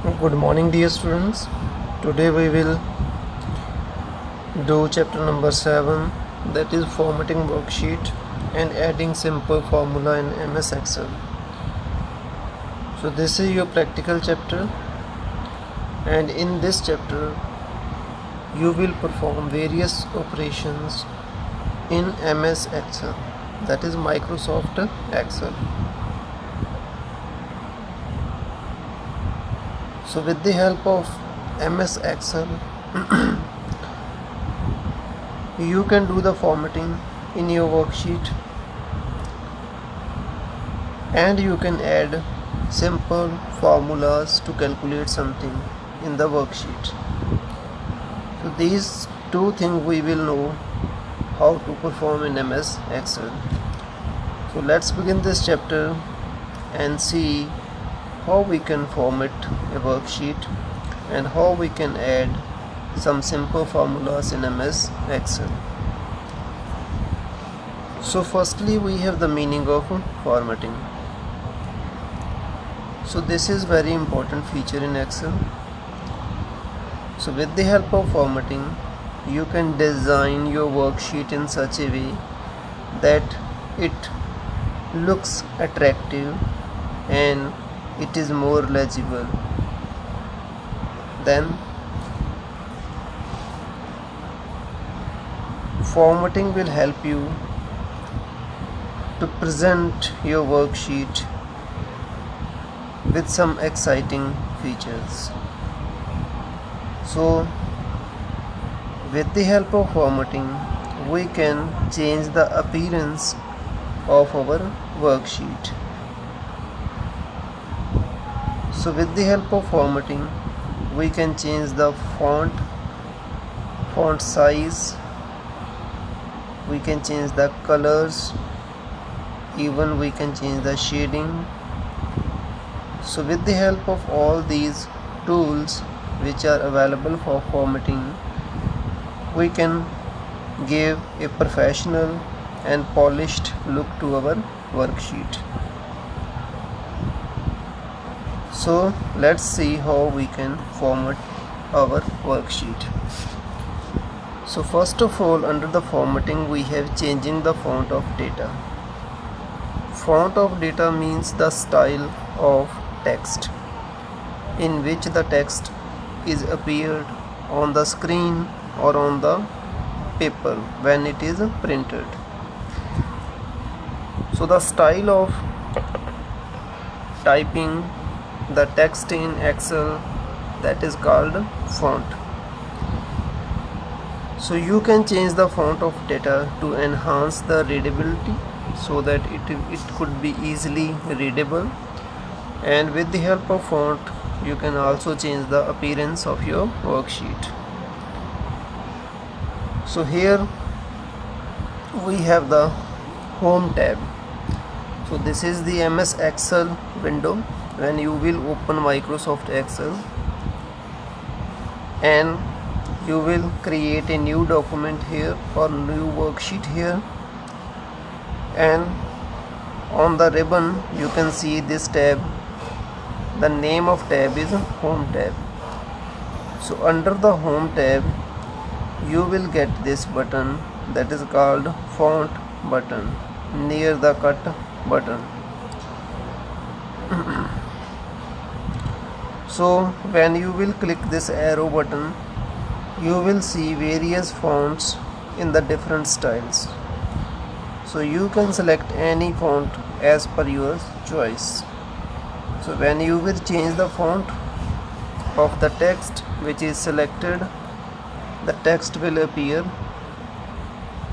Good morning, dear students. Today we will do chapter number 7, that is formatting worksheet and adding simple formula in MS Excel. So this is your practical chapter, and in this chapter you will perform various operations in MS Excel, that is Microsoft Excel. So with the help of MS Excel you can do the formatting in your worksheet, and you can add simple formulas to calculate something in the worksheet. So these two things we will know how to perform in MS Excel. So let's begin this chapter and see how we can format a worksheet and how we can add some simple formulas in MS Excel. So firstly we have the meaning of formatting. So this is very important feature in Excel. So with the help of formatting you can design your worksheet in such a way that it looks attractive and it is more legible. Then formatting will help you to present your worksheet with some exciting features. So with the help of formatting we can change the appearance of our worksheet. So with the help of formatting we can change the font size, we can change the colors, even we can change the shading. So with the help of all these tools which are available for formatting, we can give a professional and polished look to our worksheet. So let's see how we can format our worksheet. So first of all, under the formatting we have changing the font of data. Font of data means the style of text in which the text is appeared on the screen or on the paper when it is printed. So the style of typing the text in Excel, that is called font. So you can change the font of data to enhance the readability so that it could be easily readable, and with the help of font you can also change the appearance of your worksheet. So here we have the home tab. So this is the MS Excel window when you will open Microsoft Excel, and you will create a new document here or new worksheet here, and on the ribbon you can see this tab. The name of tab is home tab. So under the home tab you will get this button that is called font button near the cut button. So when you will click this arrow button you will see various fonts in the different styles. So you can select any font as per your choice. So when you will change the font of the text which is selected, the text will appear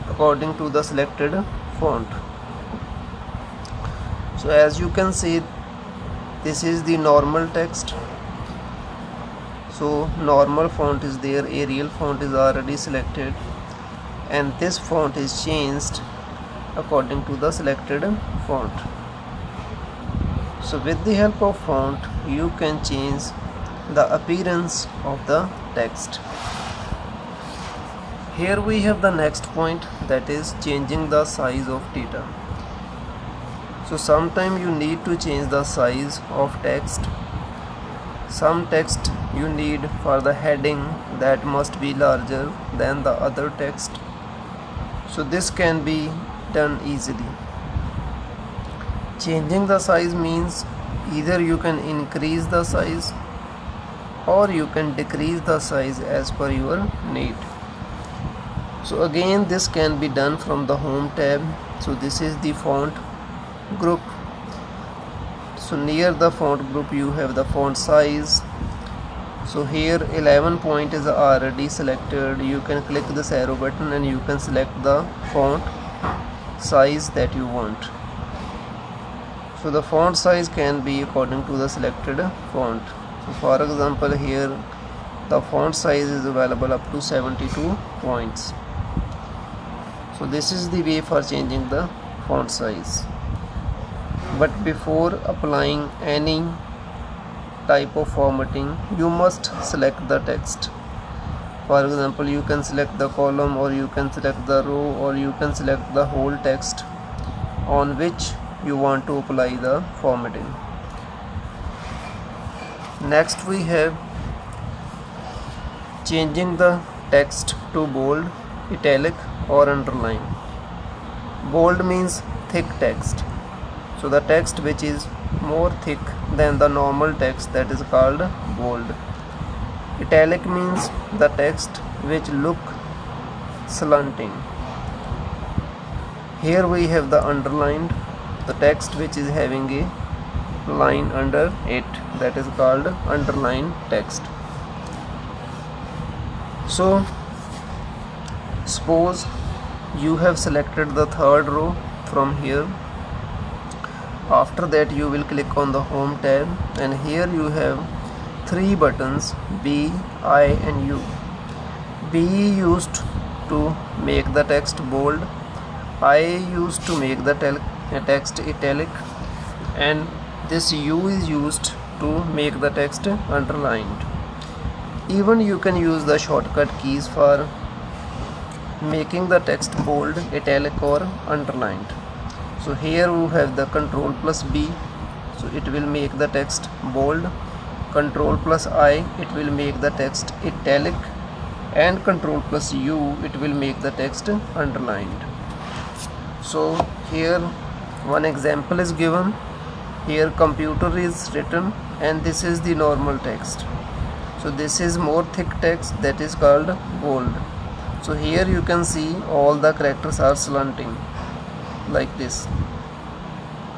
according to the selected font. So as you can see, this is the normal text. So normal font is there, Arial font is already selected, and this font is changed according to the selected font. So with the help of font you can change the appearance of the text. Here we have the next point, that is changing the size of data. So sometimes you need to change the size of text some text you need for the heading that must be larger than the other text. So this can be done easily. Changing the size means either you can increase the size or you can decrease the size as per your need. So again, this can be done from the home tab. So this is the font group. So near the font group you have the font size. So here 11 point is already selected. You can click this arrow button and you can select the font size that you want. So the font size can be according to the selected font. So for example, here the font size is available up to 72 points. So this is the way for changing the font size. But before applying any type of formatting, you must select the text. For example, you can select the column, or you can select the row, or you can select the whole text on which you want to apply the formatting. Next we have changing the text to bold, italic or underline. Bold means thick text. So the text which is more thick than the normal text, that is called bold. Italic means the text which look slanting. Here we have the underlined, the text which is having a line under it, that is called underlined text. So suppose you have selected the third row from here. After that you will click on the home tab, and here you have three buttons, B, I and U. B used to make the text bold, I used to make the text italic, and this U is used to make the text underlined. Even you can use the shortcut keys for making the text bold, italic or underlined. So here we have the Control plus B, so it will make the text bold. Control plus I, it will make the text italic, and Control plus U, it will make the text underlined. So here one example is given. Here computer is written, and this is the normal text. So this is more thick text, that is called bold. So here you can see all the characters are slanting like this.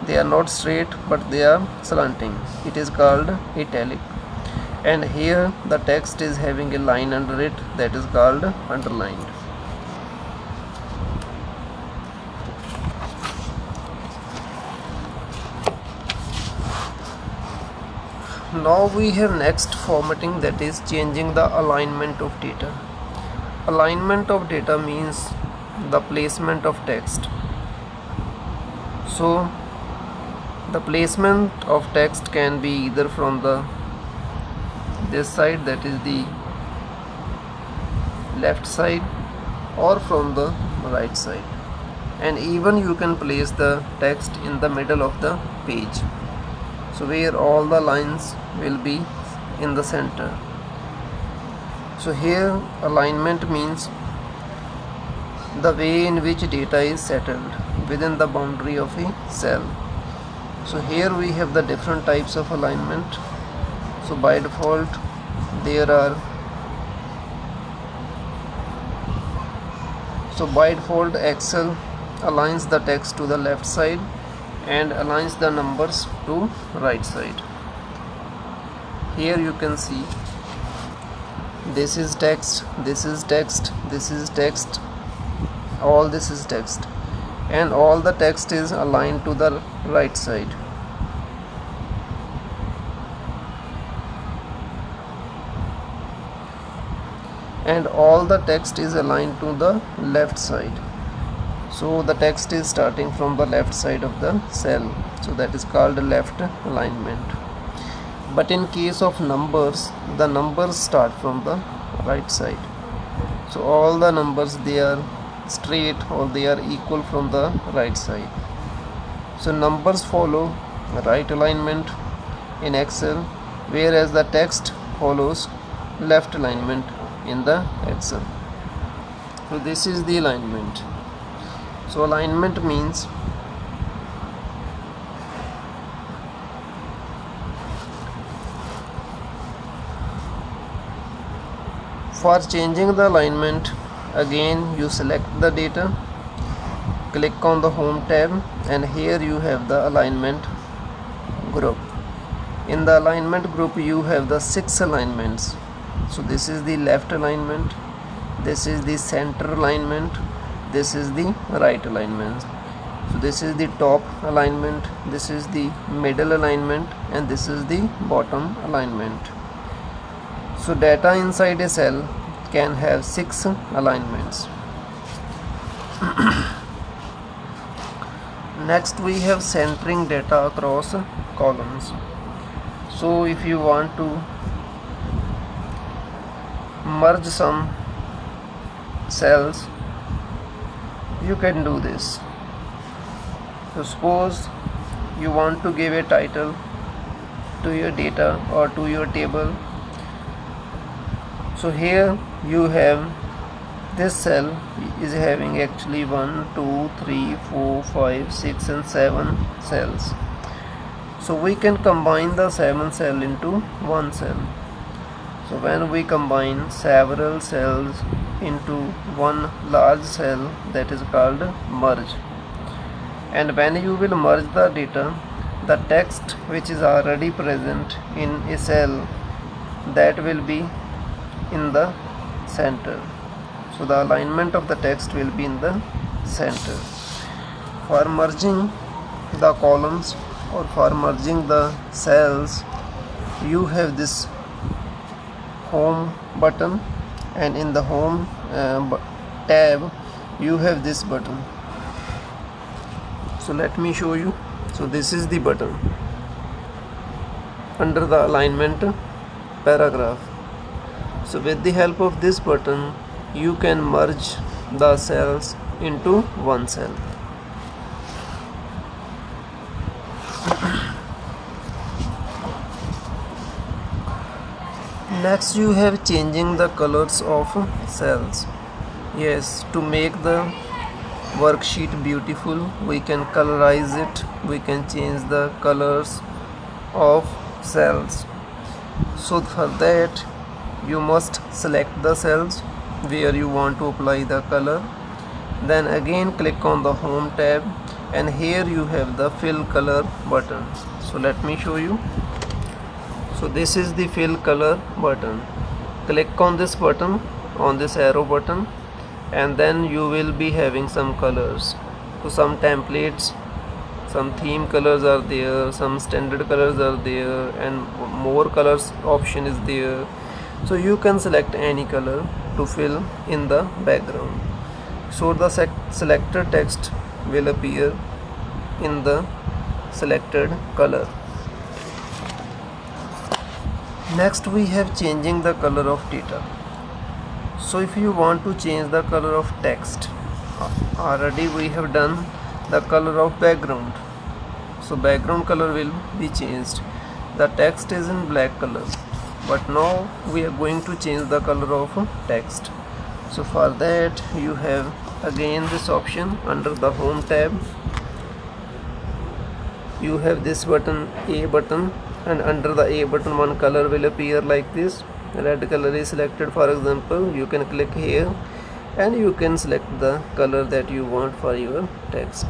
They are not straight, but they are slanting. It is called italic. And here the text is having a line under it, that is called underlined. Now we have next formatting, that is changing the alignment of data. Alignment of data means the placement of text. So the placement of text can be either from this side, that is the left side, or from the right side, and even you can place the text in the middle of the page, so where all the lines will be in the center. So here alignment means the way in which data is settled within the boundary of a cell. So here we have the different types of alignment. So by default Excel aligns the text to the left side and aligns the numbers to right side. Here you can see this is text, this is text, this is text, all this is text, and all the text is aligned to the right side. And all the text is aligned to the left side. So the text is starting from the left side of the cell, so that is called left alignment. But in case of numbers, the numbers start from the right side. So all the numbers, they are straight or they are equal from the right side. So numbers follow right alignment in Excel, whereas the text follows left alignment in the Excel. So this is the alignment. So alignment means for changing the alignment, again you select the data, click on the home tab, and here you have the alignment group. In the alignment group you have the 6 alignments. So this is the left alignment, this is the center alignment, this is the right alignment. So this is the top alignment, this is the middle alignment, and this is the bottom alignment. So data inside a cell can have 6 alignments. Next we have centering data across columns. So if you want to merge some cells, you can do this. So suppose you want to give a title to your data or to your table. So here you have this cell is having actually 1, 2, 3, 4, 5, 6 and 7 cells. So we can combine the 7 cell into one cell. So when we combine several cells into one large cell, that is called merge. And when you will merge the data, the text which is already present in a cell, that will be in the center. So the alignment of the text will be in the center. For merging the columns or for merging the cells, you have this home button, and in the home tab you have this button. So let me show you. So this is the button under the alignment paragraph. So with the help of this button you can merge the cells into one cell. Next you have changing the colors of cells. Yes, to make the worksheet beautiful, we can colorize it, we can change the colors of cells. So for that you must select the cells where you want to apply the color, then again click on the home tab, and here you have the fill color button. So let me show you. So this is the fill color button. Click on this button, on this arrow button, and then you will be having some colors. So some templates, some theme colors are there, some standard colors are there, and more colors option is there. So you can select any color to fill in the background. So the selected text will appear in the selected color. Next we have changing the color of data. So if you want to change the color of text, already we have done the color of background. So background color will be changed. The text is in black color, but now we are going to change the color of text. So for that you have again this option under the home tab. You have this button, A button, and under the A button one color will appear like this. Red color is selected, for example. You can click here and you can select the color that you want for your text.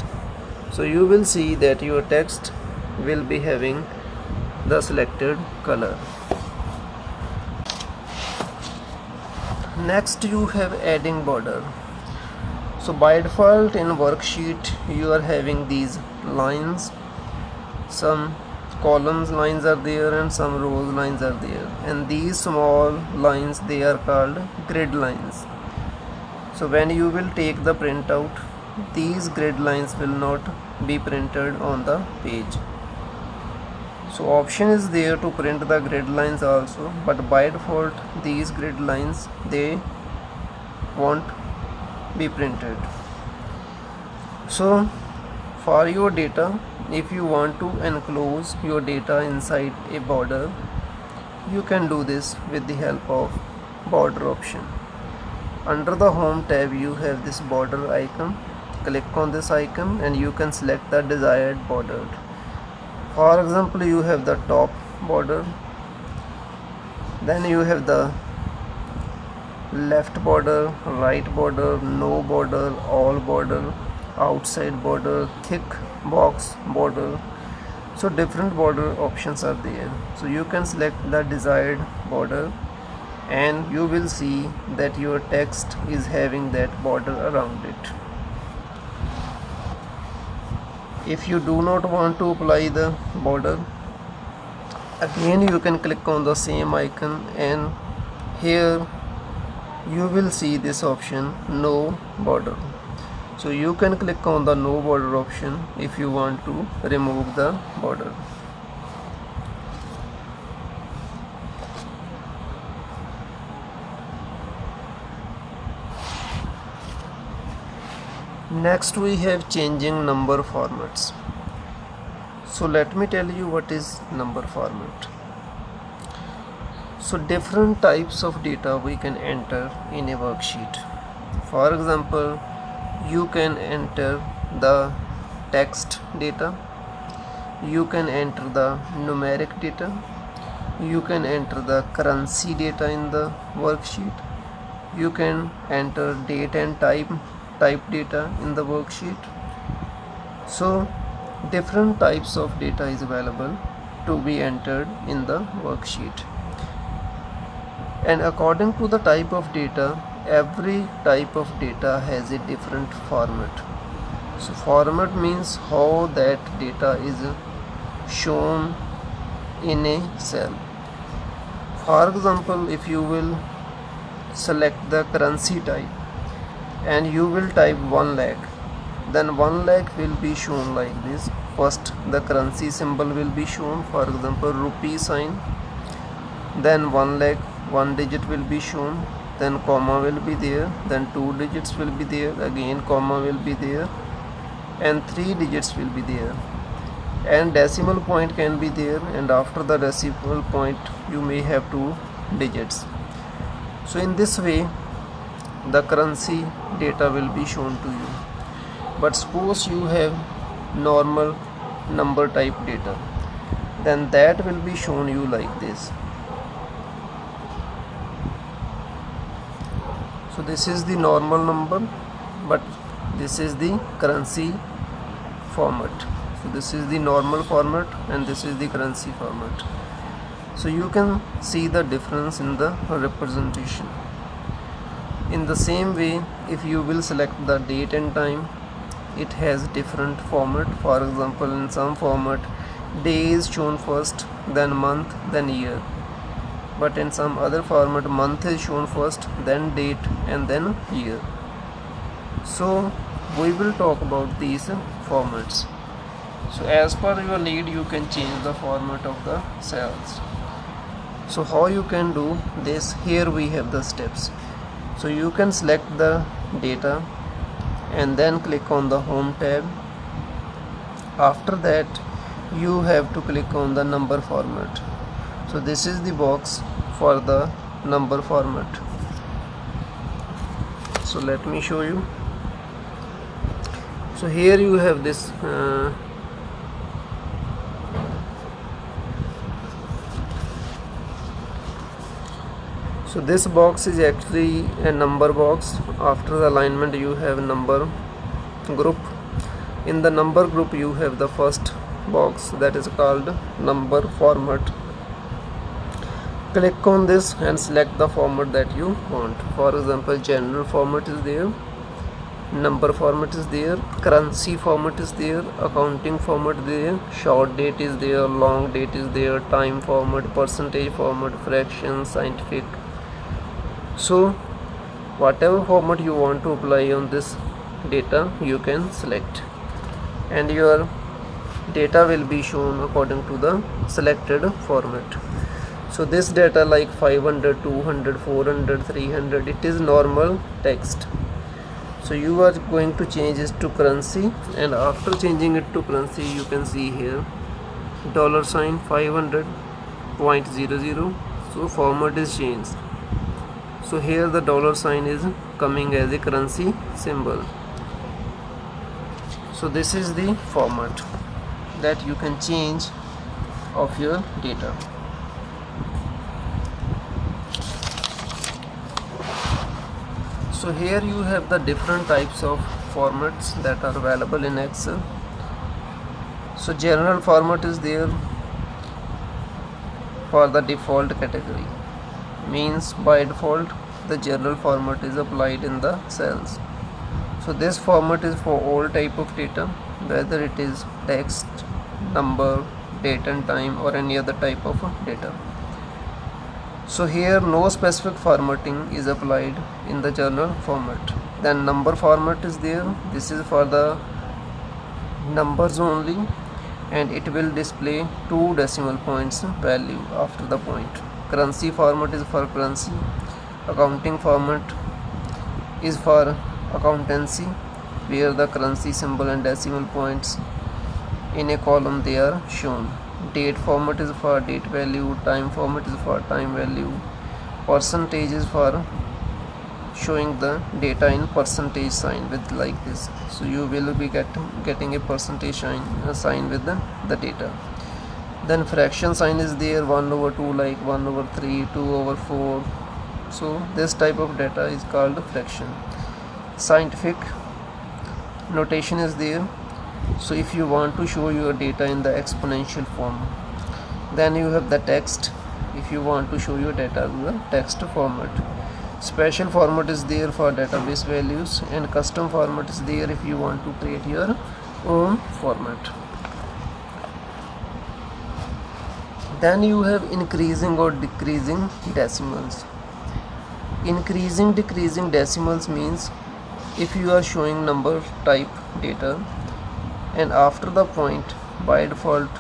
So you will see that your text will be having the selected color. Next you have adding border. So by default in worksheet you are having these lines, some columns lines are there and some rows lines are there, and these small lines, they are called grid lines. So when you will take the printout, these grid lines will not be printed on the page. So option is there to print the grid lines also, but by default these grid lines, they won't be printed. So for your data, if you want to enclose your data inside a border, You can do this with the help of border option. Under the home tab you have this border icon. Click on this icon and you can select the desired border. For example, you have the top border, then you have the left border, right border, no border, all border, outside border, thick box border. So different border options are there. So you can select the desired border and you will see that your text is having that border around it. If you do not want to apply the border, again you can click on the same icon and here you will see this option, no border. So you can click on the no border option if you want to remove the border. Next we have changing number formats. So let me tell you what is number format. So different types of data we can enter in a worksheet. For example, you can enter the text data, you can enter the numeric data, you can enter the currency data in the worksheet, you can enter date and time type data in the worksheet. So different types of data is available to be entered in the worksheet, and according to the type of data, every type of data has a different format. So format means how that data is shown in a cell. For example, if you will select the currency type and you will type 1 lakh, then 1 lakh will be shown like this. First the currency symbol will be shown, for example rupee sign, then 1 lakh, 1 digit will be shown, then comma will be there, then 2 digits will be there, again comma will be there, and 3 digits will be there, and decimal point can be there, and after the decimal point you may have 2 digits. So in this way the currency data will be shown to you. But suppose you have normal number type data, then that will be shown you like this. So this is the normal number, but this is the currency format. So this is the normal format and this is the currency format. So you can see the difference in the representation. In the same way, if you will select the date and time, it has different format. For example, in some format day is shown first, then month, then year, but in some other format month is shown first, then date, and then year. So we will talk about these formats. So as per your need you can change the format of the cells. So how you can do this? Here we have the steps. So you can select the data and then click on the home tab. After that you have to click on the number format. So this is the box for the number format. So let me show you. So here you have this so this box is actually a number box. After the alignment you have number group. In the number group you have the first box, that is called number format. Click on this and select the format that you want. For example, general format is there, number format is there, currency format is there, accounting format there, short date is there, long date is there, time format, percentage format, fraction, scientific. So whatever format you want to apply on this data you can select, and your data will be shown according to the selected format. So this data like 500, 200, 400, 300, it is normal text. So you are going to change it to currency, and after changing it to currency you can see here $500.00. So format is changed. So here the dollar sign is coming as a currency symbol. So this is the format that you can change of your data. So here you have the different types of formats that are available in Excel. So general format is there for the default category, means by default the general format is applied in the cells. So this format is for all type of data, whether it is text, number, date and time, or any other type of data. So here no specific formatting is applied in the general format. Then number format is there. This is for the numbers only, and it will display 2 decimal points value after the point. Currency format is for currency. Accounting format is for accountancy, where the currency symbol and decimal points in a column they are shown. Date format is for date value. Time format is for time value. Percentage is for showing the data in percentage sign with like this. So you will be getting a percentage sign with the data. Then fraction sign is there, 1/2, like 1/3, 2/4. So this type of data is called fraction. Scientific notation is there. So if you want to show your data in the exponential form, then you have the text. If you want to show your data in the text format, special format is there for database values, and custom format is there if you want to create your own format. Then you have increasing or decreasing decimals. Increasing decreasing decimals means if you are showing number type data, and after the point by default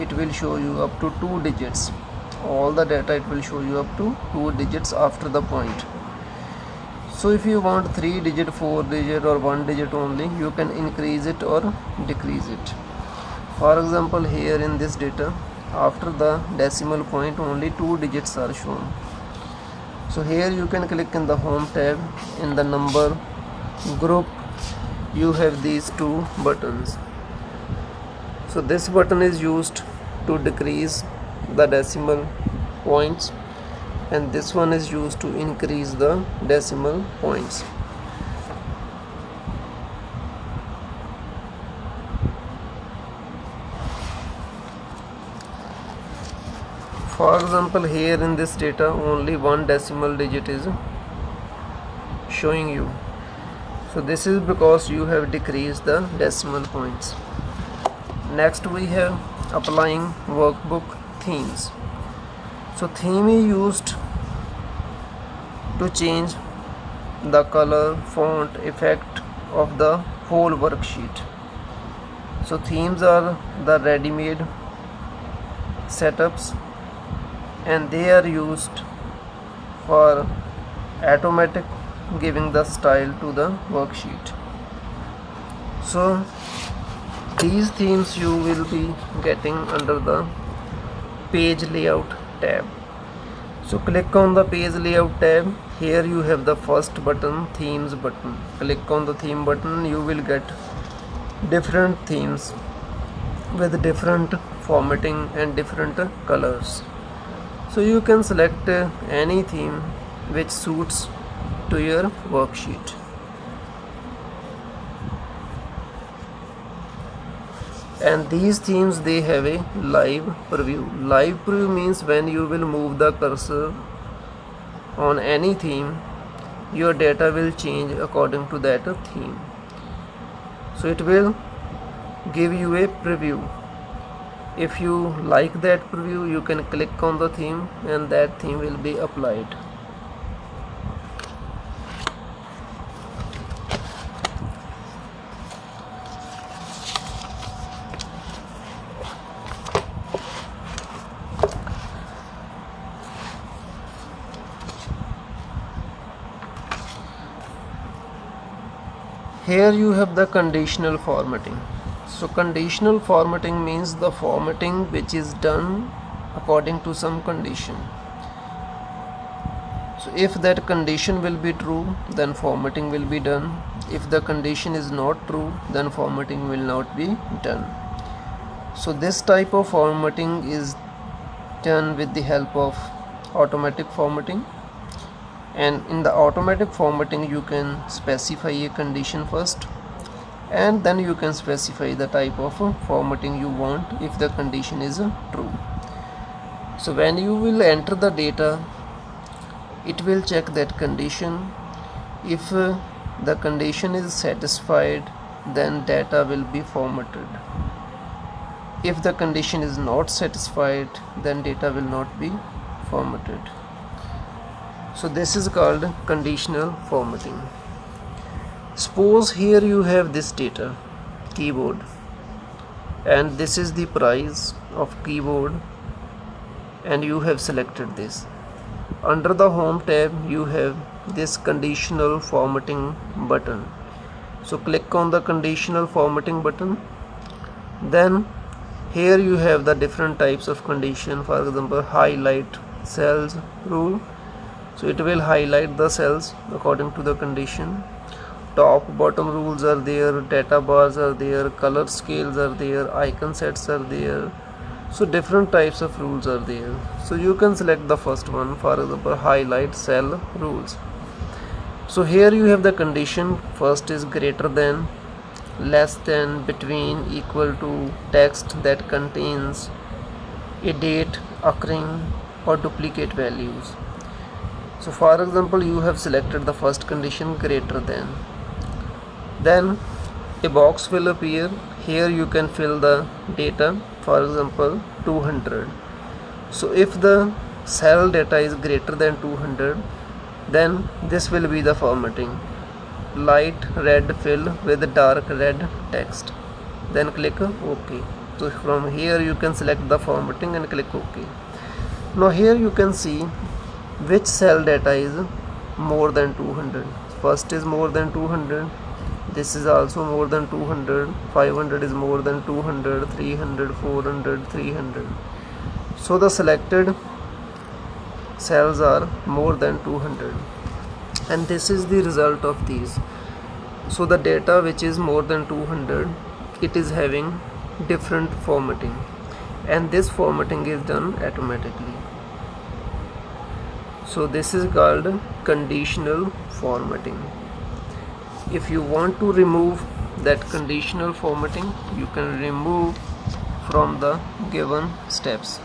it will show you up to 2 digits. All the data it will show you up to 2 digits after the point. So if you want 3 digit, 4 digit, or 1 digit only, you can increase it or decrease it. For example, here in this data, after the decimal point only 2 digits are shown. So here you can click in the home tab. In the number group you have these 2 buttons. So this button is used to decrease the decimal points, and this one is used to increase the decimal points. For example, here in this data only 1 decimal digit is showing you. So this is because you have decreased the decimal points. Next we have applying workbook themes. So theme is used to change the color, font, effect of the whole worksheet. So themes are the ready-made setups, and they are used for automatic giving the style to the worksheet. So these themes you will be getting under the page layout tab. So click on the page layout tab. Here you have the first button, themes button. Click on the theme button, you will get different themes with different formatting and different colors. So you can select any theme which suits to your worksheet. And these themes, they have a live preview. Live preview means when you will move the cursor on any theme, your data will change according to that theme. So it will give you a preview. If you like that preview, you can click on the theme and that theme will be applied. Here you have the conditional formatting. So conditional formatting means the formatting which is done according to some condition. So if that condition will be true, then formatting will be done. If the condition is not true, then formatting will not be done. So this type of formatting is done with the help of automatic formatting. And in the automatic formatting, you can specify a condition first, and then you can specify the type of formatting you want if the condition is true. So when you will enter the data, it will check that condition. If the condition is satisfied, then data will be formatted. If the condition is not satisfied, then data will not be formatted. So this is called conditional formatting. Suppose here you have this data, keyboard, and this is the price of keyboard, and you have selected this. Under the home tab, you have this conditional formatting button. So click on the conditional formatting button. Then here you have the different types of condition. For example, highlight cells rule. So it will highlight the cells according to the condition. Top bottom rules are there, data bars are there, color scales are there, icon sets are there. So different types of rules are there. So you can select the first one, for example, highlight cell rules. So here you have the condition. First is greater than, less than, between, equal to, text that contains a date occurring or duplicate values. So for example, you have selected the first condition, greater than. Then a box will appear. Here you can fill the data, for example 200. So if the cell data is greater than 200, then this will be the formatting, light red fill with dark red text. Then click OK. So from here you can select the formatting and click OK. Now here you can see which cell data is more than 200. First is more than 200, this is also more than 200, 500 is more than 200, 300, 400, 300. So the selected cells are more than 200, and this is the result of these. So the data which is more than 200, it is having different formatting, and this formatting is done automatically. So this is called conditional formatting. If you want to remove that conditional formatting, you can remove from the given steps.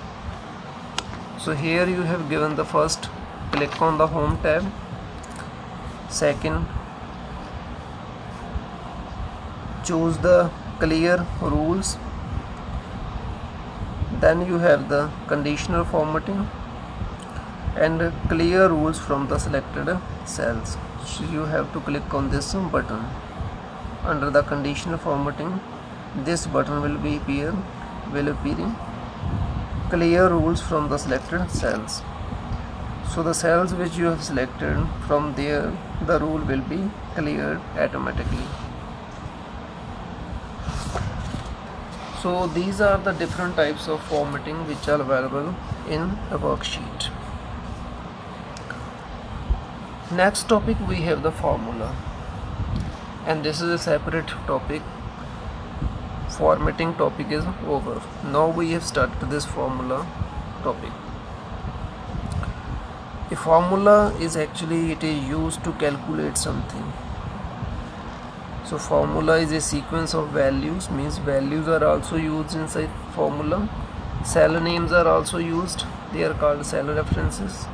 So here you have given the first, click on the home tab. Second, choose the clear rules. Then you have the conditional formatting and clear rules from the selected cells. So you have to click on this button. Under the conditional formatting, this button will be appearing clear rules from the selected cells. So the cells which you have selected, from there the rule will be cleared automatically. So these are the different types of formatting which are available in a worksheet. Next topic, we have the formula, and this is a separate topic. Formatting topic is over. Now we have started this formula topic. A formula is actually, it is used to calculate something. So formula is a sequence of values, means values are also used inside formula. Cell names are also used, they are called cell references.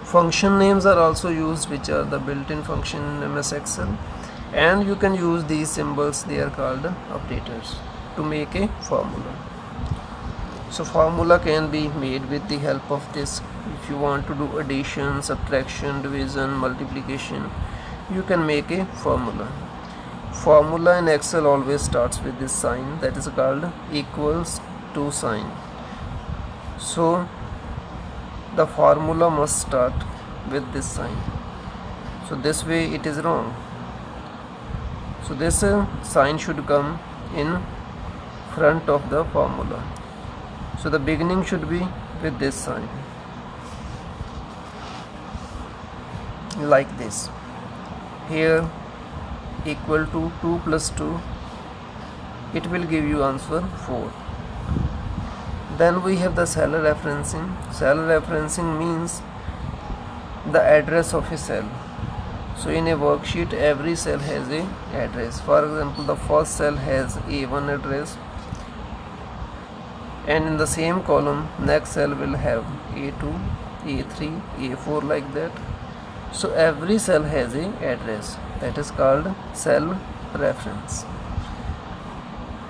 Function names are also used, which are the built-in function in MS Excel, and you can use these symbols, they are called operators, to make a formula. So formula can be made with the help of this. If you want to do addition, subtraction, division, multiplication, you can make a formula. Formula in Excel always starts with this sign, that is called equals to sign. So the formula must start with this sign. So this way it is wrong. So this sign should come in front of the formula. So the beginning should be with this sign like this. Here equal to 2 plus 2, it will give you answer 4. Then we have the cell referencing. Cell referencing means the address of a cell. So in a worksheet, every cell has a address. For example, the first cell has A1 address, and in the same column next cell will have A2, A3, A4 like that. So every cell has a address. That is called cell reference.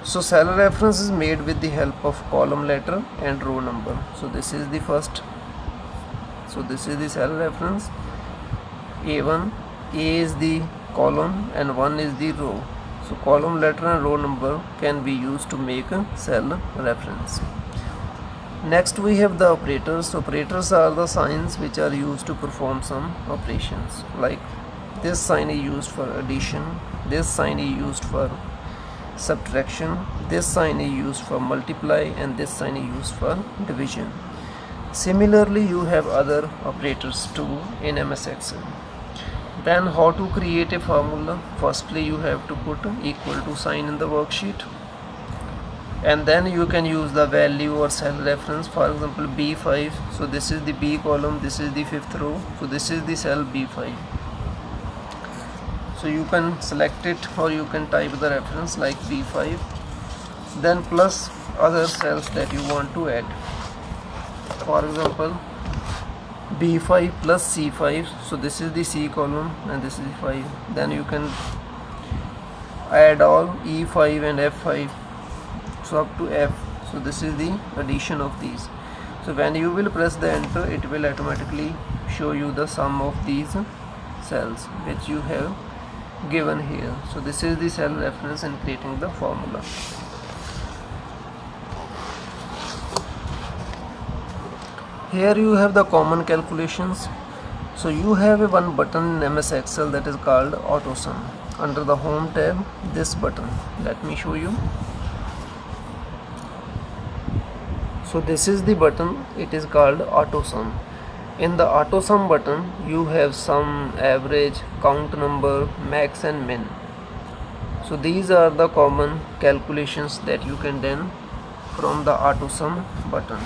So cell reference is made with the help of column letter and row number. So this is the first. So this is the cell reference. A1, A is the column and 1 is the row. So column letter and row number can be used to make a cell reference. Next we have the operators. Operators are the signs which are used to perform some operations. Like this sign is used for addition, this sign is used for subtraction, this sign is used for multiply, and this sign is used for division. Similarly, you have other operators too in MS Excel. Then how to create a formula? Firstly, you have to put equal to sign in the worksheet, and then you can use the value or cell reference. For example, B5. So this is the B column, this is the 5th row, so this is the cell B5. So you can select it or you can type the reference like B5, then plus other cells that you want to add. For example, B5 plus C5. So this is the C column and this is 5. Then you can add all E5 and F5, so up to F. So this is the addition of these. So when you will press the enter, it will automatically show you the sum of these cells which you have given here. So this is the cell reference in creating the formula. Here you have the common calculations. So you have a one button in MS Excel that is called Auto Sum. Under the Home tab, this button, let me show you. So this is the button, it is called Auto Sum. In the Auto Sum button, you have sum, average, count number, max and min. So these are the common calculations that you can do from the Auto Sum button.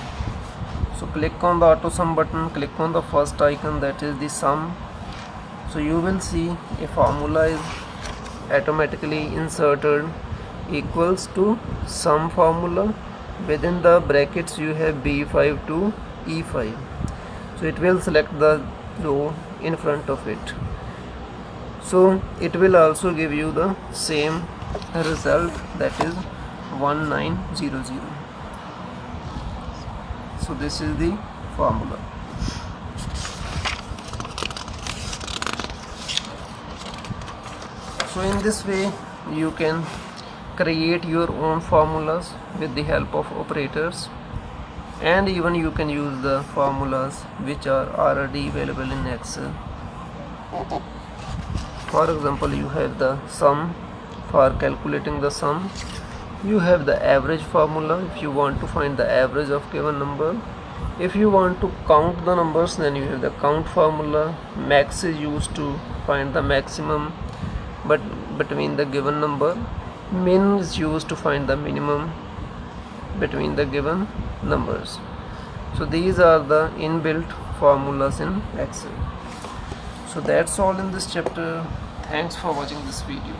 So click on the Auto Sum button, click on the first icon, that is the sum. So you will see a formula is automatically inserted equals to sum formula. Within the brackets you have B5 to E5. So it will select the row in front of it. So it will also give you the same result, that is 1900. So this is the formula. So in this way you can create your own formulas with the help of operators, and even you can use the formulas which are already available in Excel. For example, you have the sum. For calculating the sum, you have the average formula if you want to find the average of given number. If you want to count the numbers, then you have the count formula. Max is used to find the maximum but between the given number. Min is used to find the minimum between the given numbers. So these are the inbuilt formulas in Excel. So that's all in this chapter. Thanks for watching this video.